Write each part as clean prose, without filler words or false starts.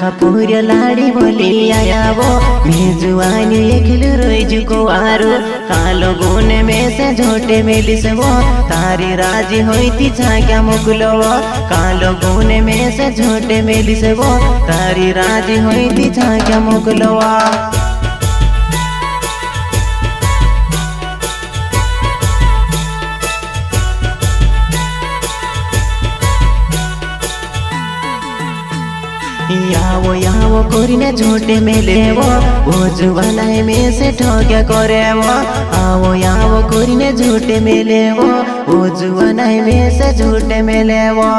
आखा पूरी लाड़ी बोली आया वो मेजुआनी खिल रोई जुको आरो कालो गुने में से झोटे मेली से वो तारी राजी होई थी छाया मुगलो कालो गुने में से झोटे मेली से वो तारी राजी होई थी छाया मुगलो यावो यावो कोरिने झोटे मेले वो जुवानाए में से ठोक्या करे वो आवो यावो कोरिने झोटे मेले वो जुवानाए में से झोटे मेले वो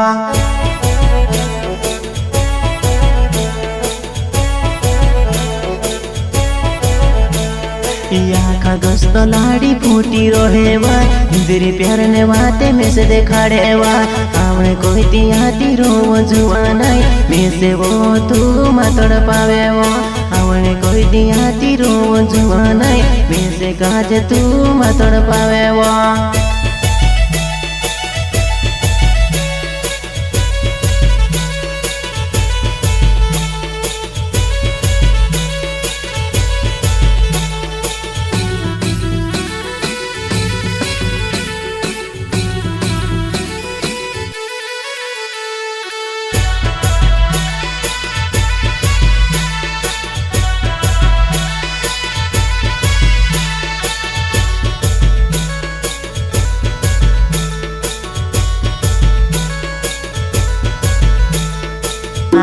आखा गस्त लाड़ी फूटी रोहेवा इंद्री प्यार ने वाते में से देखाड़ेवा आवड़े कोई तियाती रो जुआनाई में से वो तू मातड़ पावे वो आवड़े कोई तियाती रो जुआनाई में से काज तू मातड़ पावे वो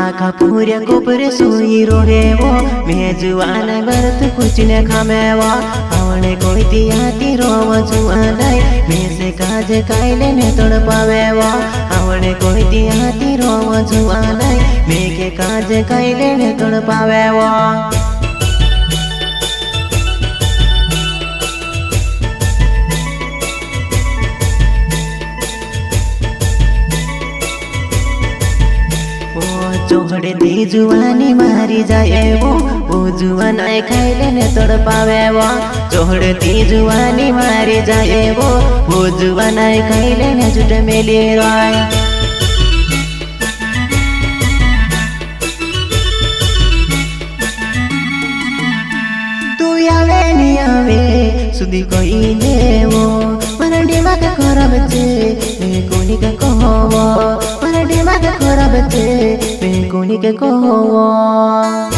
आखा पूरे कोपरे सोई रोहे वो मेजुआन बरत कुछ न खामे वो आवने कोई तियाती रो जुआनाई में से काज काइले ने तोड़ पावे वो आवने कोई तियाती रो जुआनाई में के काज काइले ने तोड़ पावे वो चोहड़े दी जुआनी मारी जाए वो जुआनाई खाइले ने तोड़ पावे वो चोहड़े दी जुआनी मारी जाए वो जुआनाई खाइले ने जुट मेली राय तू आवे नी आवे सुधी कोई ने वो मरा दिमाग खराब छे कोनी के कहो मरा दिमाग खराब छे कोनी के कहो